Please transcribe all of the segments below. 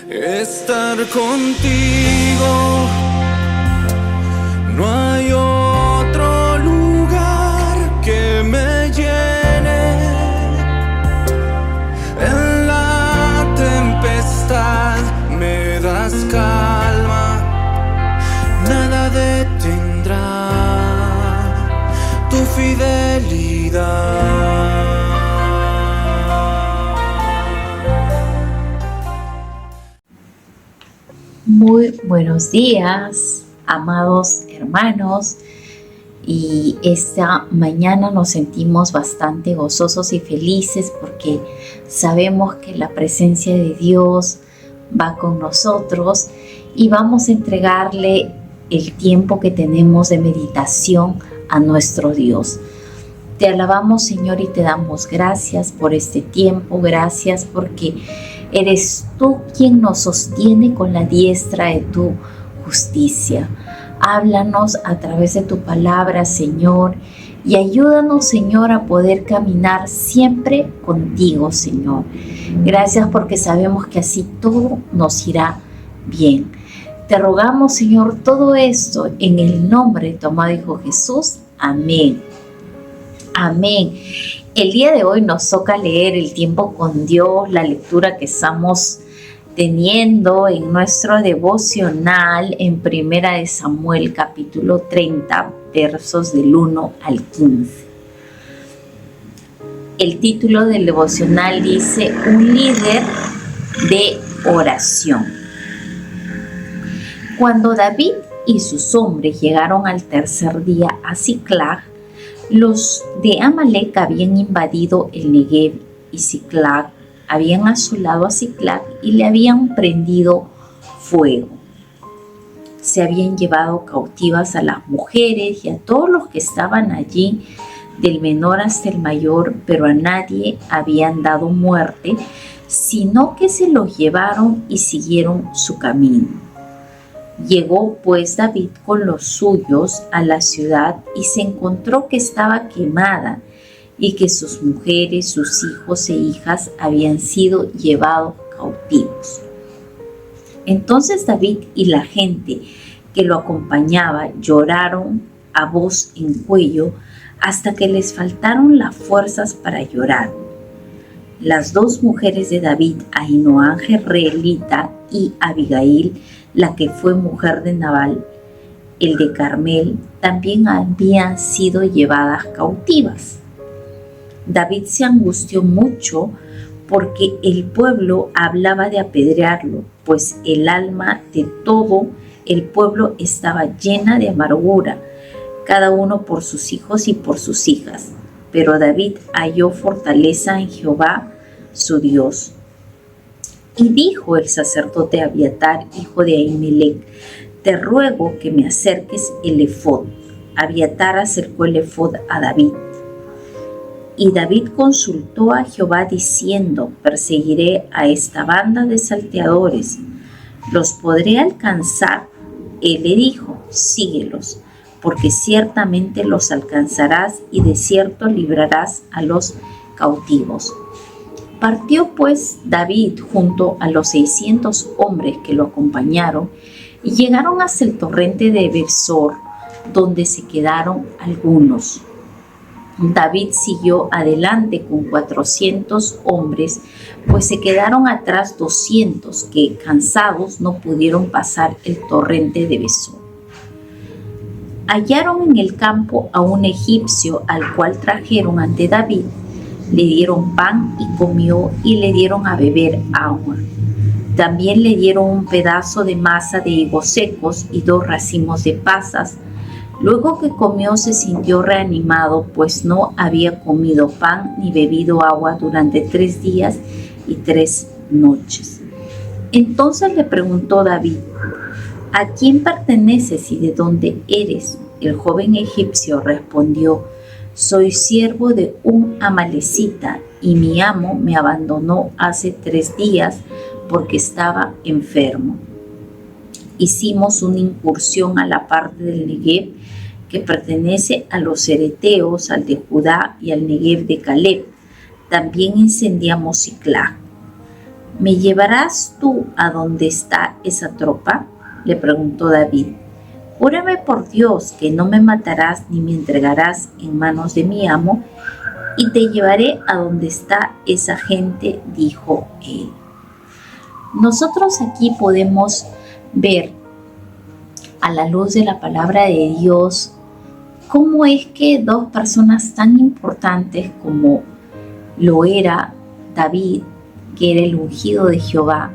estar contigo. No hay otro lugar que me llene. En la tempestad me das calma, nada detendrá tu fidelidad. Muy buenos días, amados hermanos, y esta mañana nos sentimos bastante gozosos y felices porque sabemos que la presencia de Dios va con nosotros y vamos a entregarle el tiempo que tenemos de meditación a nuestro Dios. Te alabamos, Señor, y te damos gracias por este tiempo. Gracias porque eres tú quien nos sostiene con la diestra de tu justicia. Háblanos a través de tu palabra, Señor, y ayúdanos, Señor, a poder caminar siempre contigo, Señor. Gracias porque sabemos que así todo nos irá bien. Te rogamos, Señor, todo esto en el nombre de tu amado Hijo Jesús. Amén. Amén. El día de hoy nos toca leer el tiempo con Dios, la lectura que estamos teniendo en nuestro devocional en 1 Samuel capítulo 30, versos del 1 al 15. El título del devocional dice: un líder de oración. Cuando David y sus hombres llegaron al tercer día a Siclag, los de Amalec habían invadido el Negev y Siclag, habían asolado a Siclag y le habían prendido fuego. Se habían llevado cautivas a las mujeres y a todos los que estaban allí, del menor hasta el mayor, pero a nadie habían dado muerte, sino que se los llevaron y siguieron su camino. Llegó pues David con los suyos a la ciudad y se encontró que estaba quemada y que sus mujeres, sus hijos e hijas habían sido llevados cautivos. Entonces David y la gente que lo acompañaba lloraron a voz en cuello hasta que les faltaron las fuerzas para llorar. Las dos mujeres de David, Ahinoam jezreelita y Abigail, la que fue mujer de Nabal, el de Carmel, también habían sido llevadas cautivas. David se angustió mucho porque el pueblo hablaba de apedrearlo, pues el alma de todo el pueblo estaba llena de amargura, cada uno por sus hijos y por sus hijas. Pero David halló fortaleza en Jehová, su Dios. Y dijo el sacerdote Abiatar, hijo de Ahimelech: te ruego que me acerques el efod. Abiatar acercó el efod a David. Y David consultó a Jehová diciendo: perseguiré a esta banda de salteadores, ¿los podré alcanzar? Él le dijo: síguelos, porque ciertamente los alcanzarás y de cierto librarás a los cautivos. Partió pues David junto a los 600 hombres que lo acompañaron y llegaron hasta el torrente de Besor, donde se quedaron algunos. David siguió adelante con 400 hombres, pues se quedaron atrás 200 que, cansados, no pudieron pasar el torrente de Besor. Hallaron en el campo a un egipcio, al cual trajeron ante David. Le dieron pan y comió, y le dieron a beber agua. También le dieron un pedazo de masa de higos secos y 2 racimos de pasas. Luego que comió se sintió reanimado, pues no había comido pan ni bebido agua durante 3 días y 3 noches. Entonces le preguntó David: ¿a quién perteneces y de dónde eres? El joven egipcio respondió: soy siervo de un amalecita y mi amo me abandonó hace 3 días porque estaba enfermo. Hicimos una incursión a la parte del Negev que pertenece a los cereteos, al de Judá y al Negev de Caleb. También incendiamos Siclag. ¿Me llevarás tú a donde está esa tropa?, le preguntó David. Júrame por Dios que no me matarás ni me entregarás en manos de mi amo, y te llevaré a donde está esa gente, dijo él. Nosotros aquí podemos ver, a la luz de la palabra de Dios, cómo es que dos personas tan importantes como lo era David, que era el ungido de Jehová,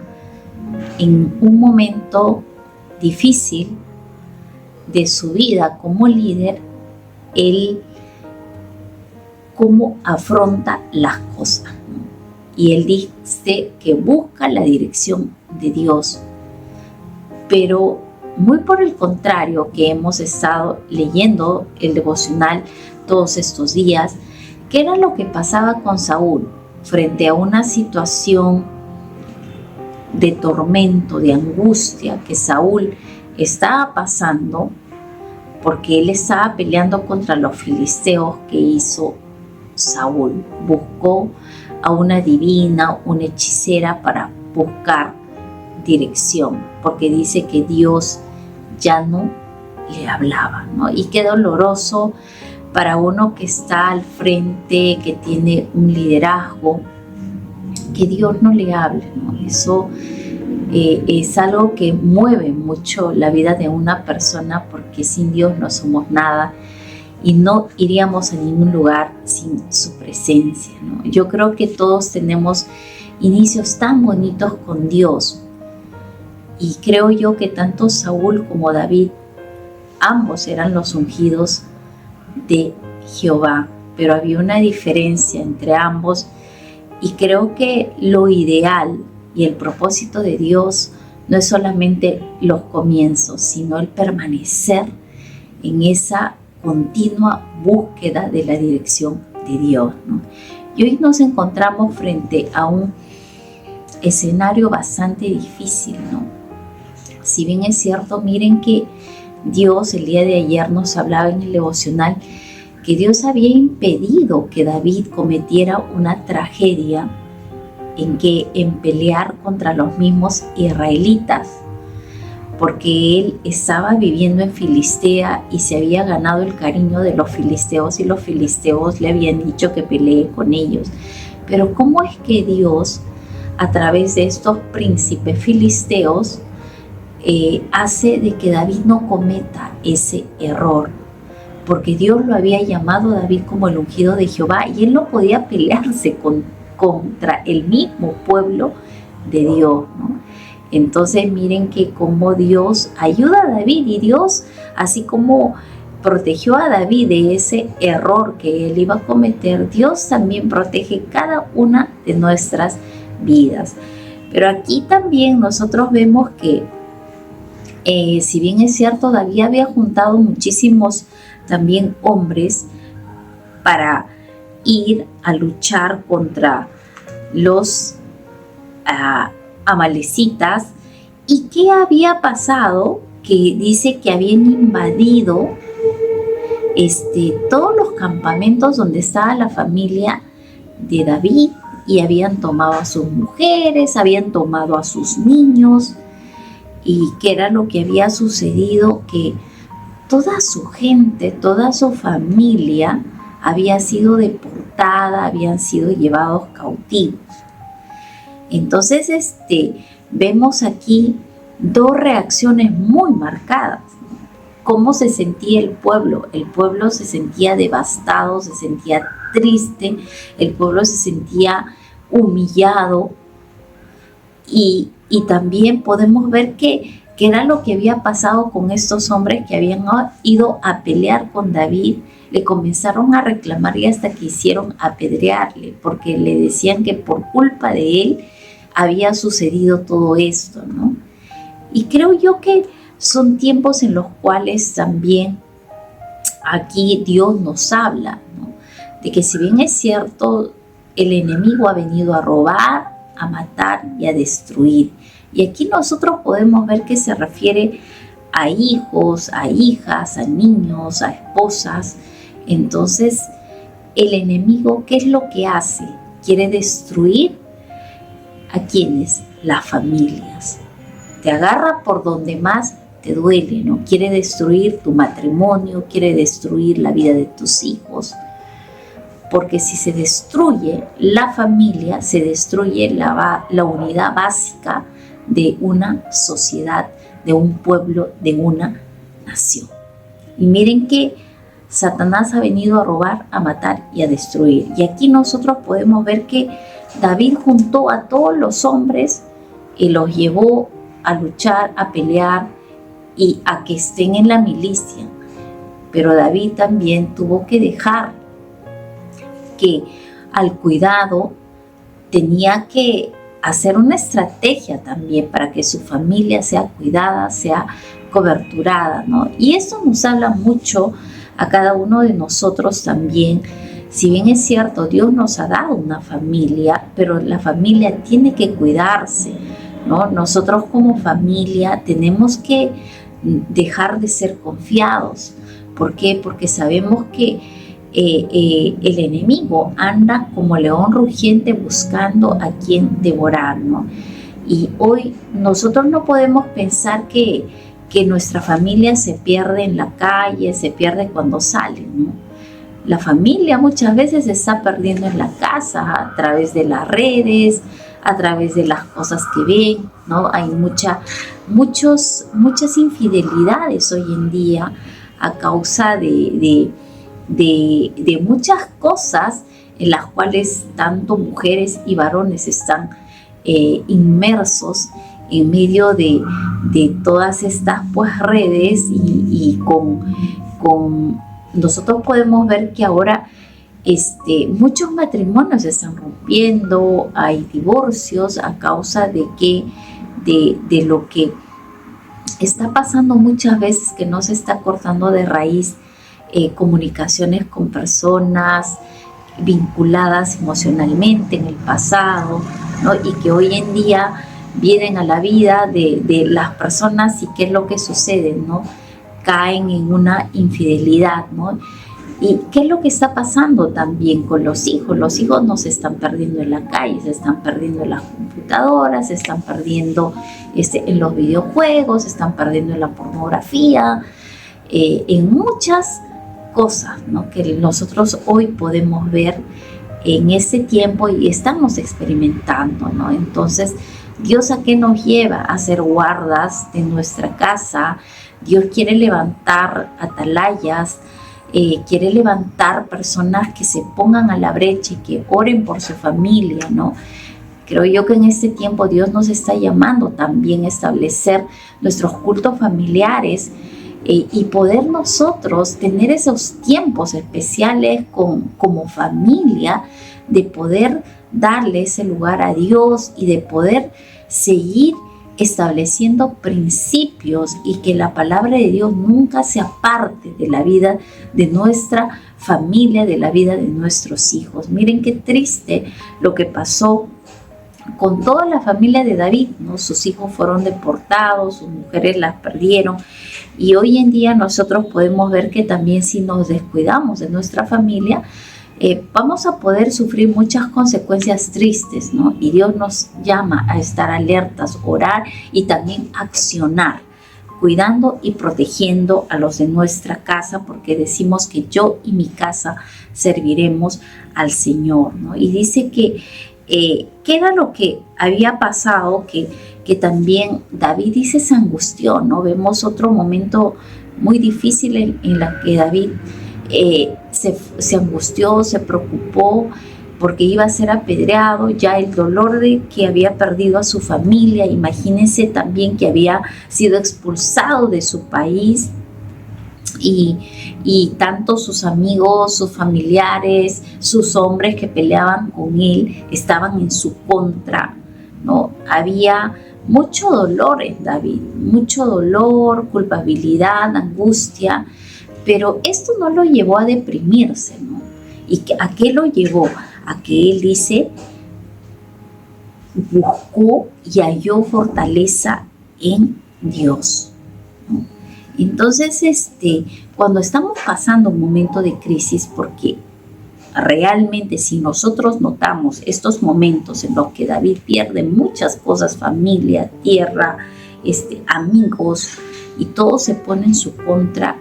en un momento difícil de su vida como líder, él cómo afronta las cosas, ¿no? Y él dice que busca la dirección de Dios, pero muy por el contrario, que hemos estado leyendo el devocional todos estos días, ¿qué era lo que pasaba con Saúl frente a una situación de tormento, de angustia que Saúl estaba pasando? Porque él estaba peleando contra los filisteos. Que hizo Saúl? Buscó a una divina, una hechicera, para buscar dirección, porque dice que Dios ya no le hablaba, ¿no? Y qué doloroso para uno que está al frente, que tiene un liderazgo, que Dios no le hable, ¿no? Eso es algo que mueve mucho la vida de una persona, porque sin Dios no somos nada y no iríamos a ningún lugar sin su presencia, ¿no? Yo creo que todos tenemos inicios tan bonitos con Dios, y creo yo que tanto Saúl como David, ambos eran los ungidos de Jehová, pero había una diferencia entre ambos, y creo que lo ideal y el propósito de Dios no es solamente los comienzos, sino el permanecer en esa continua búsqueda de la dirección de Dios, ¿no? Y hoy nos encontramos frente a un escenario bastante difícil, ¿no? Si bien es cierto, miren que Dios el día de ayer nos hablaba en el devocional que Dios había impedido que David cometiera una tragedia en pelear contra los mismos israelitas, porque él estaba viviendo en Filistea y se había ganado el cariño de los filisteos, y los filisteos le habían dicho que pelee con ellos. Pero ¿cómo es que Dios, a través de estos príncipes filisteos, hace de que David no cometa ese error? Porque Dios lo había llamado a David como el ungido de Jehová, y él no podía pelearse contra el mismo pueblo de Dios, ¿no? Entonces miren que como Dios ayuda a David, y Dios, así como protegió a David de ese error que él iba a cometer, Dios también protege cada una de nuestras vidas. Pero aquí también nosotros vemos que si bien es cierto, David había juntado muchísimos también hombres para ir a luchar contra los amalecitas. ¿Y qué había pasado? Que dice que habían invadido todos los campamentos donde estaba la familia de David, y habían tomado a sus mujeres, habían tomado a sus niños. Y qué era lo que había sucedido, que toda su gente, toda su familia había sido deportada, habían sido llevados cautivos. Entonces vemos aquí dos reacciones muy marcadas. ¿Cómo se sentía el pueblo? El pueblo se sentía devastado, se sentía triste, el pueblo se sentía humillado, y también podemos ver que era lo que había pasado con estos hombres que habían ido a pelear con David. Le comenzaron a reclamar y hasta quisieron apedrearle, porque le decían que por culpa de él había sucedido todo esto, ¿no? Y creo yo que son tiempos en los cuales también aquí Dios nos habla, ¿no? De que si bien es cierto, el enemigo ha venido a robar, a matar y a destruir. Y aquí nosotros podemos ver que se refiere a hijos, a hijas, a niños, a esposas. Entonces, el enemigo, ¿qué es lo que hace? Quiere destruir ¿A quiénes? Las familias. Te agarra por donde más te duele, ¿no? Quiere destruir tu matrimonio, quiere destruir la vida de tus hijos. Porque si se destruye la familia, se destruye la unidad básica de una sociedad, de un pueblo, de una nación. Y miren que Satanás ha venido a robar, a matar y a destruir. Y aquí nosotros podemos ver que David juntó a todos los hombres y los llevó a luchar, a pelear y a que estén en la milicia. Pero David también tuvo que dejar que al cuidado tenía que hacer una estrategia también para que su familia sea cuidada, sea coberturada, ¿no? Y esto nos habla mucho a cada uno de nosotros también. Si bien es cierto, Dios nos ha dado una familia, pero la familia tiene que cuidarse, ¿no? Nosotros como familia tenemos que dejar de ser confiados. ¿Por qué? Porque sabemos que el enemigo anda como león rugiente buscando a quien devorar, ¿no? Y hoy nosotros no podemos pensar que nuestra familia se pierde en la calle, se pierde cuando sale, ¿no? La familia muchas veces se está perdiendo en la casa a través de las redes, a través de las cosas que ven, ¿no? Hay muchas infidelidades hoy en día a causa de muchas cosas en las cuales tanto mujeres y varones están inmersos en medio de todas estas pues redes y con nosotros podemos ver que ahora muchos matrimonios se están rompiendo, hay divorcios a causa de lo que está pasando muchas veces, que no se está cortando de raíz comunicaciones con personas vinculadas emocionalmente en el pasado, ¿no? Y que hoy en día vienen a la vida de las personas. ¿Y qué es lo que sucede, no? Caen en una infidelidad, ¿no? ¿Y qué es lo que está pasando también con los hijos? Los hijos no se están perdiendo en la calle, se están perdiendo en las computadoras, se están perdiendo en los videojuegos, se están perdiendo en la pornografía, en muchas cosas, ¿no? Que nosotros hoy podemos ver en este tiempo y estamos experimentando, ¿no? Entonces, ¿Dios a qué nos lleva? A ser guardas de nuestra casa. Dios quiere levantar atalayas, quiere levantar personas que se pongan a la brecha y que oren por su familia, ¿no? Creo yo que en este tiempo Dios nos está llamando también a establecer nuestros cultos familiares y poder nosotros tener esos tiempos especiales como familia, de poder darle ese lugar a Dios y de poder seguir estableciendo principios y que la palabra de Dios nunca se aparte de la vida de nuestra familia, de la vida de nuestros hijos. Miren qué triste lo que pasó con toda la familia de David, ¿no? Sus hijos fueron deportados, sus mujeres las perdieron, y hoy en día nosotros podemos ver que también si nos descuidamos de nuestra familia, vamos a poder sufrir muchas consecuencias tristes, ¿no? Y Dios nos llama a estar alertas, orar y también accionar, cuidando y protegiendo a los de nuestra casa, porque decimos que yo y mi casa serviremos al Señor, ¿no? Y dice que ¿qué era lo que había pasado? Que también David dice se angustió, ¿no? Vemos otro momento muy difícil en la que David se angustió, se preocupó porque iba a ser apedreado, ya el dolor de que había perdido a su familia. Imagínense también que había sido expulsado de su país y tanto sus amigos, sus familiares, sus hombres que peleaban con él estaban en su contra, ¿no? Había mucho dolor en David, mucho dolor, culpabilidad, angustia, pero esto no lo llevó a deprimirse, ¿no? ¿Y a qué lo llevó? A que él dice, buscó y halló fortaleza en Dios, ¿no? Entonces, cuando estamos pasando un momento de crisis, porque realmente si nosotros notamos estos momentos en los que David pierde muchas cosas, familia, tierra, amigos, y todo se pone en su contra,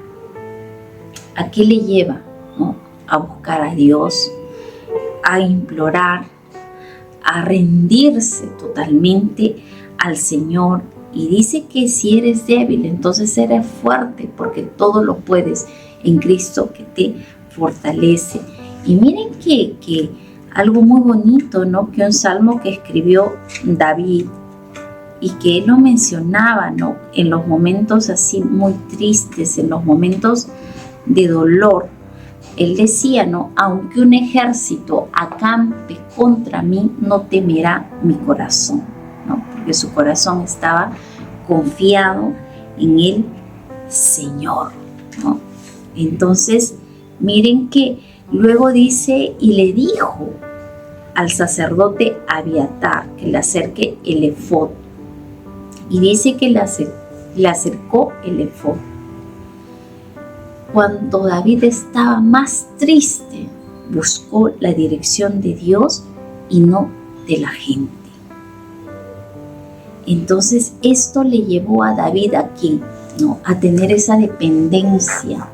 ¿a qué le lleva? ¿No? A buscar a Dios, a implorar, a rendirse totalmente al Señor. Y dice que si eres débil, entonces eres fuerte, porque todo lo puedes en Cristo que te fortalece. Y miren que algo muy bonito, ¿no? Que un salmo que escribió David y que él lo mencionaba, ¿no? En los momentos así muy tristes, en los momentos de dolor, él decía, ¿no? Aunque un ejército acampe contra mí, no temerá mi corazón, ¿no? Porque su corazón estaba confiado en el Señor, ¿no? Entonces, miren que luego dice, y le dijo al sacerdote Abiatar que le acerque el efod. Y dice que le acercó el efod. Cuando David estaba más triste, buscó la dirección de Dios y no de la gente. Entonces esto le llevó a David aquí, ¿no? A tener esa dependencia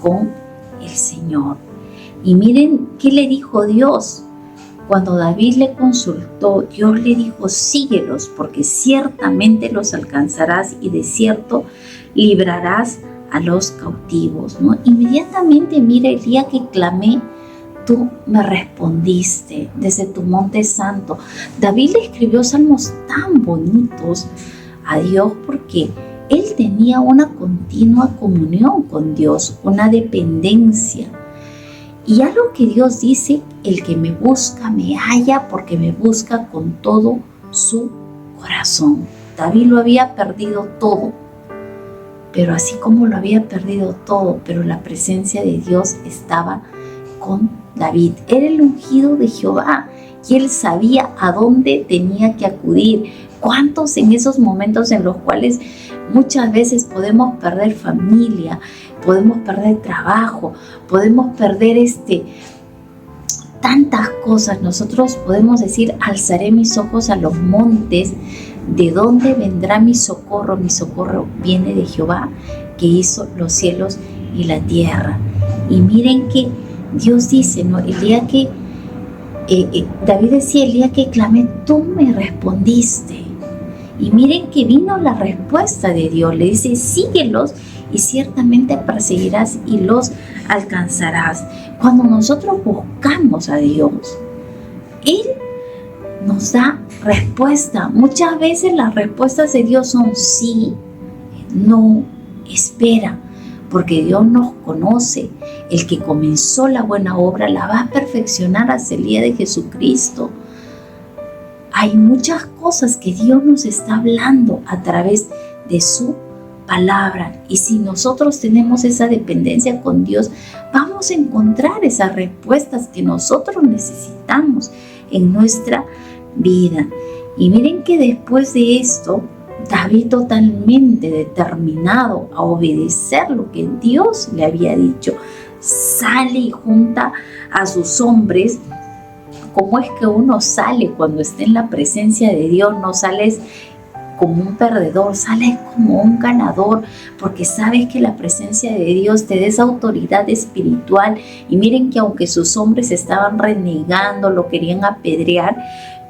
con el Señor. Y miren qué le dijo Dios. Cuando David le consultó, Dios le dijo, síguelos, porque ciertamente los alcanzarás y de cierto librarás a los cautivos, ¿no? Inmediatamente, mira, el día que clamé, tú me respondiste desde tu monte santo. David le escribió salmos tan bonitos a Dios porque él tenía una continua comunión con Dios, una dependencia. Y algo que Dios dice, el que me busca me halla porque me busca con todo su corazón. David lo había perdido todo, pero así como lo había perdido todo, pero la presencia de Dios estaba con David. Era el ungido de Jehová y él sabía a dónde tenía que acudir. ¿Cuántos en esos momentos en los cuales muchas veces podemos perder familia, podemos perder trabajo, podemos perder tantas cosas? Nosotros podemos decir, alzaré mis ojos a los montes, ¿de dónde vendrá mi socorro? Mi socorro viene de Jehová, que hizo los cielos y la tierra. Y miren que Dios dice, ¿no? El día que David decía, el día que clamé, tú me respondiste. Y miren que vino la respuesta de Dios. Le dice, síguelos y ciertamente perseguirás y los alcanzarás. Cuando nosotros buscamos a Dios, Él nos da respuesta. Muchas veces las respuestas de Dios son sí, no, espera, porque Dios nos conoce. El que comenzó la buena obra la va a perfeccionar hasta el día de Jesucristo. Hay muchas cosas que Dios nos está hablando a través de su palabra, y si nosotros tenemos esa dependencia con Dios, vamos a encontrar esas respuestas que nosotros necesitamos en nuestra vida. Y miren que después de esto, David, totalmente determinado a obedecer lo que Dios le había dicho, sale y junta a sus hombres. ¿Cómo es que uno sale cuando está en la presencia de Dios? No sales como un perdedor, sales como un ganador, porque sabes que la presencia de Dios te da esa autoridad espiritual. Y miren que aunque sus hombres estaban renegando, lo querían apedrear,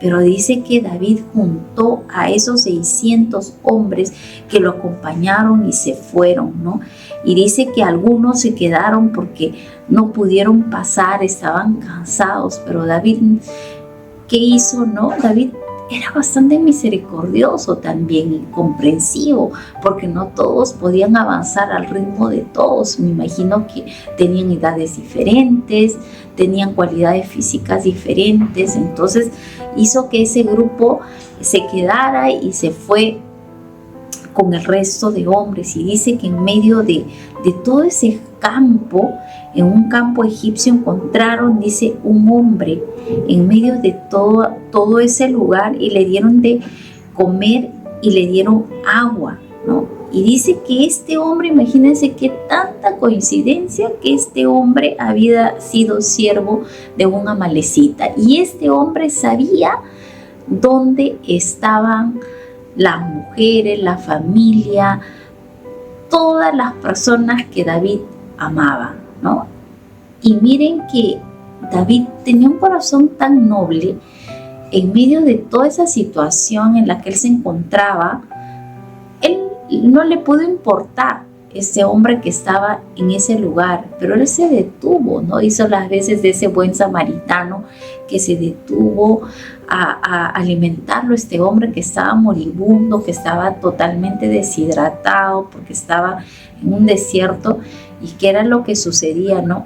pero dice que David juntó a esos 600 hombres que lo acompañaron y se fueron, ¿no? Y dice que algunos se quedaron porque no pudieron pasar, estaban cansados, pero David, ¿qué hizo? No, David era bastante misericordioso también y comprensivo, porque no todos podían avanzar al ritmo de todos. Me imagino que tenían edades diferentes, tenían cualidades físicas diferentes, entonces hizo que ese grupo se quedara y se fue con el resto de hombres. Y dice que en medio de todo ese campo, en un campo egipcio, encontraron, dice, un hombre en medio de todo ese lugar, y le dieron de comer y le dieron agua, ¿no? Y dice que este hombre, imagínense qué tanta coincidencia, que este hombre había sido siervo de un amalecita. Y este hombre sabía dónde estaban las mujeres, la familia, todas las personas que David amaba, ¿no? Y miren que David tenía un corazón tan noble. En medio de toda esa situación en la que él se encontraba, él no le pudo importar ese hombre que estaba en ese lugar, pero él se detuvo, ¿no? Hizo las veces de ese buen samaritano que se detuvo a alimentarlo, este hombre que estaba moribundo, que estaba totalmente deshidratado porque estaba en un desierto. ¿Y qué era lo que sucedía, no?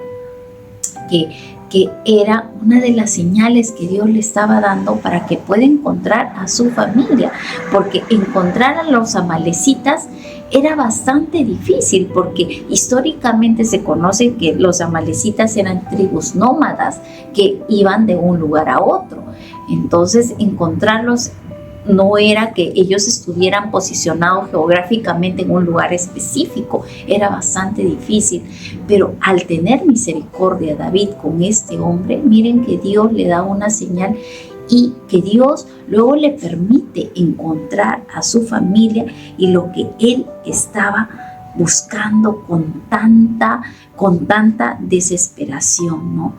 Que era una de las señales que Dios le estaba dando para que pueda encontrar a su familia, porque encontrar a los amalecitas era bastante difícil, porque históricamente se conoce que los amalecitas eran tribus nómadas que iban de un lugar a otro. Entonces encontrarlos no era que ellos estuvieran posicionados geográficamente en un lugar específico, era bastante difícil, pero al tener misericordia David con este hombre, miren que Dios le da una señal y que Dios luego le permite encontrar a su familia y lo que él estaba buscando con tanta desesperación, ¿no?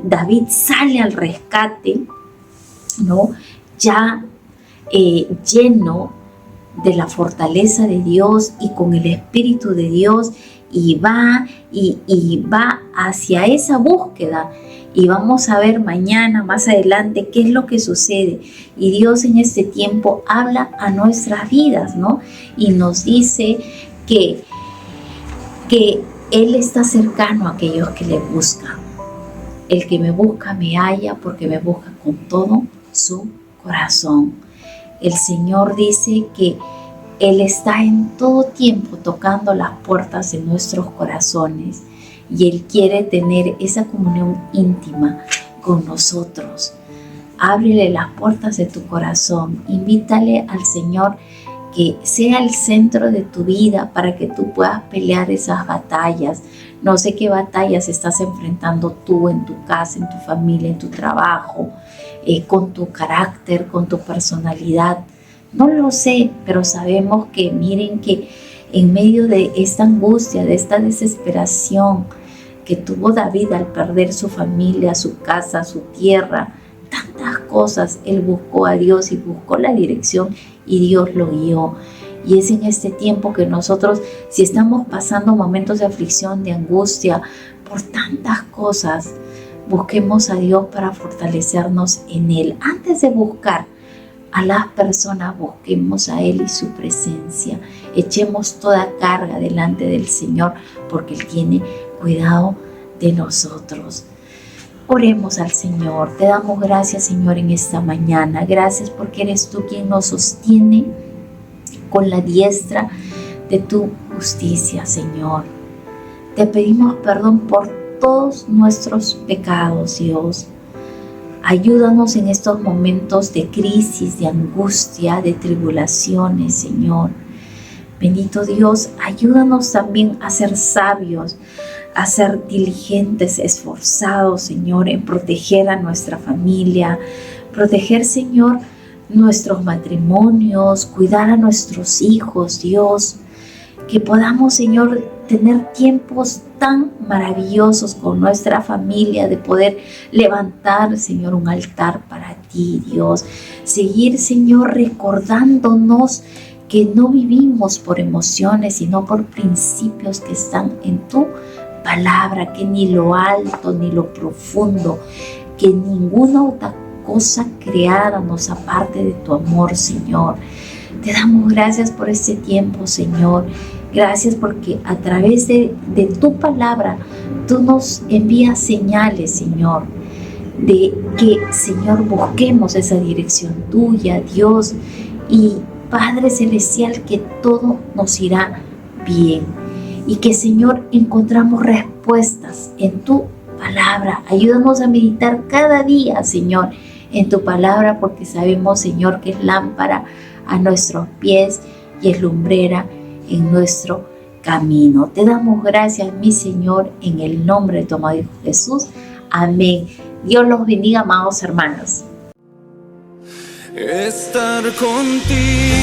David sale al rescate, ¿no? Ya lleno de la fortaleza de Dios y con el Espíritu de Dios, y va hacia esa búsqueda. Y vamos a ver mañana, más adelante, qué es lo que sucede. Y Dios en este tiempo habla a nuestras vidas, ¿no? Y nos dice que Él está cercano a aquellos que le buscan. El que me busca me halla porque me busca con todo su corazón. El Señor dice que Él está en todo tiempo tocando las puertas de nuestros corazones y Él quiere tener esa comunión íntima con nosotros. Ábrele las puertas de tu corazón, invítale al Señor que sea el centro de tu vida para que tú puedas pelear esas batallas. No sé qué batallas estás enfrentando tú en tu casa, en tu familia, en tu trabajo, con tu carácter, con tu personalidad. No lo sé, pero sabemos que miren que en medio de esta angustia, de esta desesperación que tuvo David al perder su familia, su casa, su tierra, tantas cosas, él buscó a Dios y buscó la dirección y Dios lo guió. Y es en este tiempo que nosotros, si estamos pasando momentos de aflicción, de angustia, por tantas cosas, busquemos a Dios para fortalecernos en Él. Antes de buscar a las personas, busquemos a Él y su presencia. Echemos toda carga delante del Señor porque Él tiene cuidado de nosotros. Oremos al Señor. Te damos gracias, Señor, en esta mañana. Gracias porque eres tú quien nos sostiene con la diestra de tu justicia, Señor. Te pedimos perdón por todos nuestros pecados, Dios. Ayúdanos en estos momentos de crisis, de angustia, de tribulaciones, Señor. Bendito Dios, ayúdanos también a ser sabios, a ser diligentes, esforzados, Señor, en proteger a nuestra familia, proteger, Señor, nuestros matrimonios, cuidar a nuestros hijos, Dios, que podamos, Señor, tener tiempos tan maravillosos con nuestra familia, de poder levantar, Señor, un altar para ti, Dios, seguir, Señor, recordándonos que no vivimos por emociones, sino por principios que están en tu palabra, que ni lo alto ni lo profundo, que ninguna otra cosa creada nos aparte de tu amor, Señor. Te damos gracias por este tiempo, Señor. Gracias porque a través de tu palabra tú nos envías señales, Señor, de que, Señor, busquemos esa dirección tuya, Dios, y Padre Celestial, que todo nos irá bien y que, Señor, encontramos respuestas en tu palabra. Ayúdanos a meditar cada día, Señor, en tu palabra, porque sabemos, Señor, que es lámpara a nuestros pies y es lumbrera en nuestro camino. Te damos gracias, mi Señor, en el nombre de tu amado Hijo Jesús. Amén. Dios los bendiga, amados hermanos. Estar contigo